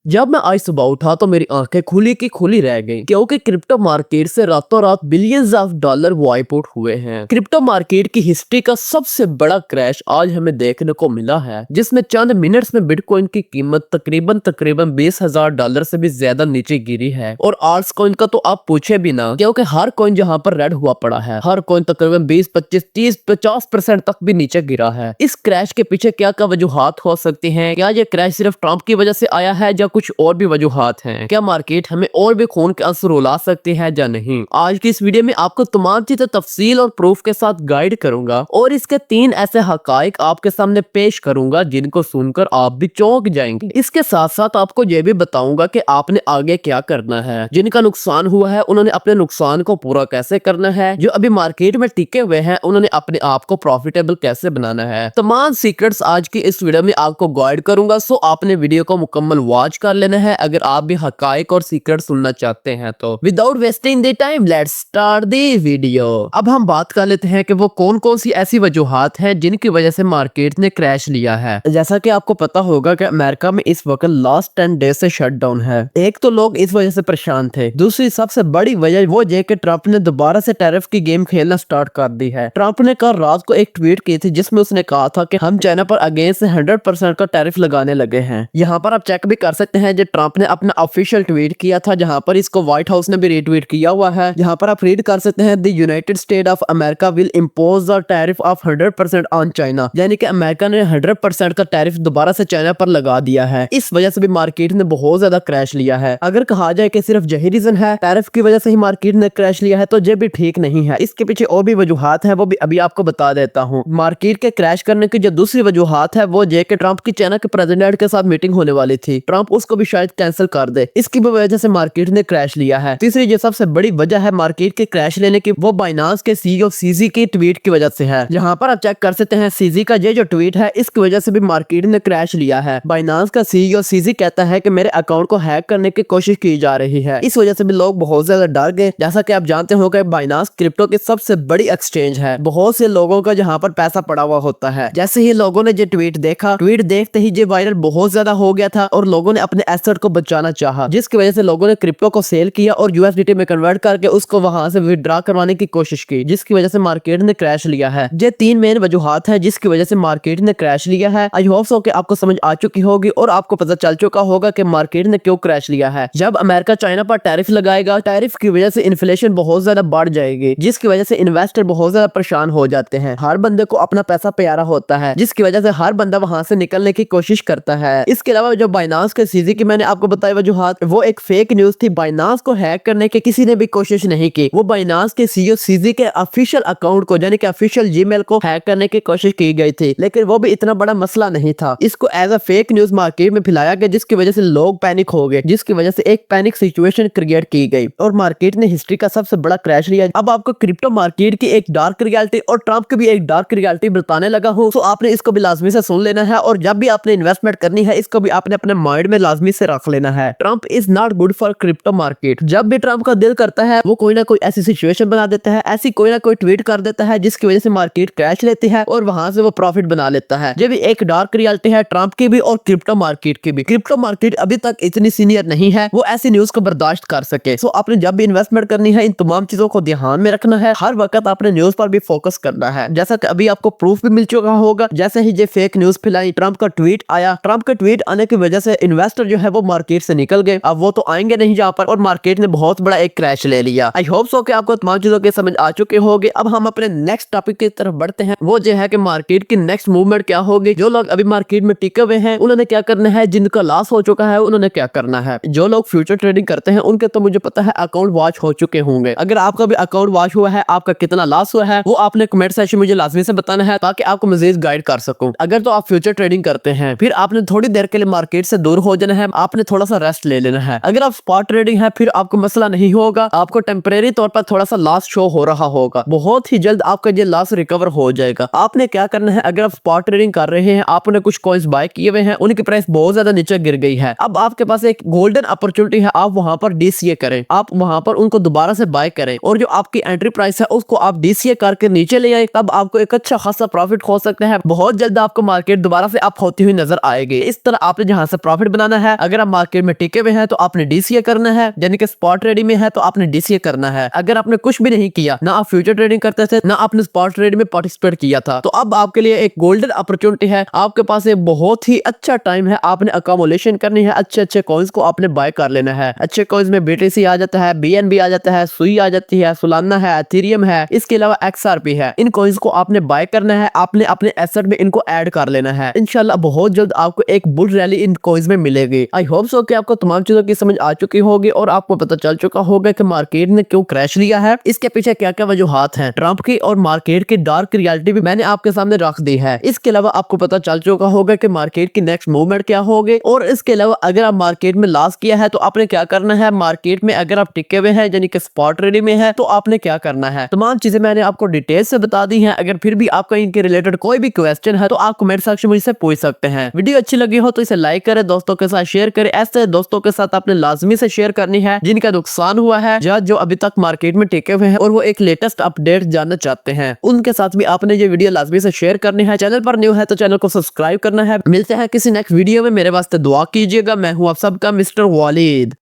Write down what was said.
जब मैं आज सुबह उठा तो मेरी आंखें खुली की खुली रह गईं क्योंकि क्रिप्टो मार्केट से रातों रात billions of dollar wipe out हुए हैं। क्रिप्टो मार्केट की हिस्ट्री का सबसे बड़ा क्रैश आज हमें देखने को मिला है, जिसमें चंद मिनट्स में बिटकॉइन की कीमत तकरीबन तकरीबन $20,000 से भी ज्यादा नीचे गिरी है। और आल्ट्स कॉइन का तो आप पूछे भी ना, क्योंकि हर कॉइन जहां पर रेड हुआ पड़ा है, हर कॉइन तकरीबन 20, 25, 30, 50% तक भी नीचे गिरा है। इस क्रैश के पीछे क्या क्या वजूहात हो सकती हैं? क्या ये क्रैश सिर्फ ट्रंप की वजह से आया है या कुछ और भी वजूहात हैं? क्या मार्केट हमें और भी खून के आंसू रुला सकती है या नहीं? आज की इस वीडियो में आपको तमाम चीजें तफसील और प्रूफ के साथ गाइड करूंगा और इसके 3 ऐसे हकाइक आपके सामने पेश करूंगा जिनको सुनकर आप भी चौंक जाएंगे। इसके साथ साथ आपको ये भी बताऊंगा कि आपने आगे क्या करना है। जिनका नुकसान हुआ है उन्होंने अपने नुकसान को पूरा कैसे करना है, जो अभी मार्केट में टिके हुए हैं उन्होंने अपने आप को प्रॉफिटेबल कैसे बनाना है। तमाम सीक्रेट्स आज की इस वीडियो में आपको गाइड करूंगा, सो आपने वीडियो को मुकम्मल वॉच कर लेना है अगर आप भी हकाइक और सीक्रेट सुनना चाहते हैं तो। Without wasting the time let's start the video. अब हम बात कर लेते हैं कि वो कौन कौन सी ऐसी वजूहात हैं जिनकी वजह से मार्केट ने क्रैश लिया है। जैसा कि आपको पता होगा कि अमेरिका में इस वक्त लास्ट 10 डेज से शटडाउन है। एक तो लोग इस वजह से परेशान थे, दूसरी सबसे बड़ी वजह वो ये कि ट्रंप ने दोबारा से टैरिफ की गेम खेलना स्टार्ट कर दी है। ट्रंप ने कल रात को एक ट्वीट की थी जिसमें उसने कहा था कि हम चाइना पर अगेंस्ट से 100% का टैरिफ लगाने लगे हैं। यहाँ पर आप चेक भी कर सकते हैं जो ट्रंप ने अपना ऑफिशियल ट्वीट किया था, जहाँ पर इसको व्हाइट हाउस ने भी रीट्वीट किया हुआ है। जहाँ पर आप रीड कर सकते हैं the United state of America will impose the tariff of 100% on China, यानी कि अमेरिका ने 100% का टैरिफ दोबारा से चाइना पर लगा दिया है। इस वजह से भी मार्केट ने बहुत ज्यादा क्रैश लिया है। अगर कहा जाए कि सिर्फ यही रीजन है, टैरिफ की वजह से ही मार्केट ने क्रैश लिया है, तो ये भी ठीक नहीं है। इसके पीछे और भी वजूहात है, वो भी अभी आपको बता देता हूँ। मार्केट के क्रैश करने की जो दूसरी वजूहात है वो ये कि ट्रंप की चाइना के प्रेसिडेंट के साथ मीटिंग होने वाली थी, ट्रंप उसको भी शायद कैंसिल कर दे, इसकी भी वजह से मार्केट ने क्रैश लिया है। तीसरी जो सबसे बड़ी वजह है मार्केट के क्रैश लेने की, वो बाइनांस के सीईओ सीजी की ट्वीट की वजह से है। यहाँ पर आप चेक कर सकते हैं सीजी का ये जो ट्वीट है इसकी वजह से भी मार्केट ने क्रैश लिया है। बाइनांस का सीईओ सीजी कहता है कि मेरे अकाउंट को हैक करने की कोशिश की जा रही है। इस वजह से भी लोग बहुत ज्यादा डर गए। जैसा कि आप जानते हो कि बाइनांस क्रिप्टो की सबसे बड़ी एक्सचेंज है, बहुत से लोगों का जहाँ पर पैसा पड़ा हुआ होता है। जैसे ही लोगों ने ये ट्वीट देखा, ट्वीट देखते ही ये वायरल बहुत ज्यादा हो गया था और लोगों ने अपने एसेट को बचाना चाहा, जिसकी वजह से लोगों ने क्रिप्टो को सेल किया और यूएसडीटी में कन्वर्ट करके उसको वहां से विड्रॉ करवाने की कोशिश की, जिसकी वजह से मार्केट ने क्रैश लिया है। ये 3 मेन वजूहात है जिसकी वजह से मार्केट ने क्रैश लिया है। आई होप सो कि आपको समझ आ चुकी होगी और आपको पता चल चुका होगा कि मार्केट ने क्यों क्रैश लिया है। जब अमेरिका चाइना पर टैरिफ लगाएगा, टैरिफ की वजह से इन्फ्लेशन बहुत ज्यादा बढ़ जाएगी, जिसकी वजह से इन्वेस्टर बहुत ज्यादा परेशान हो जाते हैं। हर बंदे को अपना पैसा प्यारा होता है, जिसकी वजह से हर बंदा वहां से निकलने की कोशिश करता है। इसके अलावा जो बाइनांस के सीजी की मैंने आपको बताई वजूहात, वो एक फेक न्यूज थी। बाइनांस को हैक करने की किसी ने भी कोशिश नहीं की। वो बाइनांस के सीईओ सीजी के ऑफिशियल अकाउंट को, यानी कि ऑफिशियल जीमेल को हैक करने की कोशिश की गई थी, लेकिन वो भी इतना बड़ा मसला नहीं था। इसको as a fake news market में फैलाया गया, जिसकी वजह से लोग पैनिक हो गए, जिसकी वजह से एक पैनिक सिचुएशन क्रिएट की गई और मार्केट ने हिस्ट्री का सबसे बड़ा क्रैश लिया। अब आपको क्रिप्टो मार्केट की एक डार्क रियलिटी और ट्रंप की भी एक डार्क रियलिटी बताने लगा हूँ, तो आपने इसको भी लाजमी से सुन लेना है और जब भी आपने इन्वेस्टमेंट करनी है इसको भी आपने अपने माइंड में लाजमी से रख लेना है। Trump is not good for crypto market. जब भी ट्रंप का दिल करता है वो कोई ना कोई ऐसी सिचुएशन बना देता है, ऐसी कोई ना कोई ट्वीट कर देता है जिसकी वजह से मार्केट क्रैश लेती है और वहां से वो प्रॉफिट बना लेता है। ये भी एक डार्क रियलिटी है ट्रंप की भी और क्रिप्टो मार्केट की भी। क्रिप्टो मार्केट अभी तक इतनी सीनियर नहीं है वो ऐसी न्यूज को बर्दाश्त कर सके। सो आपने जब भी इन्वेस्टमेंट करनी है इन तमाम चीजों को ध्यान में रखना है। हर वक्त आपने न्यूज पर भी फोकस करना है। जैसा कि अभी आपको प्रूफ भी मिल चुका होगा, जैसे ही ये फेक न्यूज फैलाई, ट्रंप का ट्वीट आया, ट्रंप का ट्वीट आने की वजह से इन्वेस्टर जो है वो मार्केट से निकल गए। अब वो तो आएंगे नहीं जहाँ पर, और मार्केट ने बहुत बड़ा एक क्रैश ले लिया। आई होप सो कि आपको तमाम चीजों की समझ आ चुके होंगे। अब हम अपने नेक्स्ट टॉपिक की तरफ बढ़ते हैं, वो जो है कि मार्केट की नेक्स्ट मूवमेंट क्या होगी। जो लोग अभी मार्केट में टिके हुए हैं उन्होंने क्या करना है, जिनका लॉस हो चुका है उन्होंने क्या करना है। जो लोग फ्यूचर ट्रेडिंग करते हैं उनके तो मुझे पता है अकाउंट वॉच हो चुके होंगे। अगर आपका भी अकाउंट वॉच हुआ है, आपका कितना लॉस हुआ है वो आपने कमेंट सेक्शन में मुझे लाजमी से बताना है ताकि आपको मजीद गाइड कर सकूं। अगर तो आप फ्यूचर ट्रेडिंग करते हैं फिर आपने थोड़ी देर के लिए मार्केट से दूर हो जाना है, आपने थोड़ा सा रेस्ट ले लेना है। अगर आप स्पॉट ट्रेडिंग है फिर आपको मसला नहीं होगा, आपको टेम्परेरी तौर पर थोड़ा सा लॉस शो हो रहा होगा, बहुत ही जल्द आपका ये लॉस रिकवर हो जाएगा। आपने क्या करना है, अगर आप स्पॉट ट्रेडिंग कर रहे हैं, आपने कुछ कॉइंस बाय किए हुए हैं, उनकी प्राइस बहुत ज्यादा नीचे गिर गई है, अब आपके पास एक गोल्डन अपॉर्चुनिटी है, आप वहां पर डीसीए करें, आप वहां पर उनको दोबारा से बाय करें और जो आपकी एंट्री प्राइस है उसको आप डीसीए करके नीचे ले आए, तब आपको एक अच्छा खासा प्रॉफिट हो सकता है। बहुत जल्द आपको मार्केट दोबारा से अप होती हुई नजर आएगी। इस तरह आपने जहां से प्रॉफिट बनाना करना है। अगर आप मार्केट में टिके हुए हैं तो आपने डीसीए करना है, यानी कि स्पॉट ट्रेडिंग में है तो आपने डीसीए करना है। अगर आपने कुछ भी नहीं किया, ना आप फ्यूचर ट्रेडिंग करते थे, ना आपने स्पॉट ट्रेडिंग में पार्टिसिपेट किया था, तो अब आपके लिए एक गोल्डन अपॉर्चुनिटी है। आपके पास एक बहुत ही अच्छा टाइम है। आपने अकोमोलेशन करनी है, अच्छे अच्छे कॉइन्स को आपने बाय कर लेना है। अच्छे कॉइन्स में बीटीसी आ जाता है, बीएनबी आ जाता है, सुई आ जाती है, सोलाना है, एथेरियम है, इसके अलावा एक्सआरपी है। इन कॉइन्स को आपने बाय करना है, आपने अपने एसेट में इनको ऐड कर लेना है। इंशाल्लाह बहुत जल्द आपको एक बुल रैली इन कॉइन्स में मिलेगी। आई होप सो कि आपको तमाम चीजों की समझ आ चुकी होगी और आपको पता चल चुका होगा कि मार्केट ने क्यों क्रैश लिया है, इसके पीछे क्या क्या वजूहात हैं। ट्रंप की और मार्केट की डार्क रियलिटी भी मैंने आपके सामने रख दी है। इसके अलावा आपको पता चल चुका होगा कि मार्केट की नेक्स्ट मूवमेंट क्या होगी, और इसके अलावा अगर आप मार्केट में लॉस किया है तो आपने क्या करना है। मार्केट में अगर आप टिके हुए हैं यानी कि स्पॉट ट्रेडिंग में है तो आपने क्या करना है। तमाम चीजें मैंने आपको डिटेल से बता दी हैं। अगर फिर भी आपका इनके रिलेटेड कोई भी क्वेश्चन है तो आप कमेंट सेक्शन में मुझसे पूछ सकते हैं। वीडियो अच्छी लगी हो तो इसे लाइक करें, दोस्तों के साथ शेयर करें। ऐसे दोस्तों के साथ आपने लाजमी से शेयर करनी है जिनका नुकसान हुआ है या जो अभी तक मार्केट में टिके हुए हैं और वो एक लेटेस्ट अपडेट जानना चाहते हैं, उनके साथ भी आपने ये वीडियो लाजमी से शेयर करनी है। चैनल पर न्यू है तो चैनल को सब्सक्राइब करना है। मिलते हैं किसी नेक्स्ट वीडियो में। मेरे वास्ते दुआ कीजिएगा। मैं हूं आप सबका मिस्टर वालिद।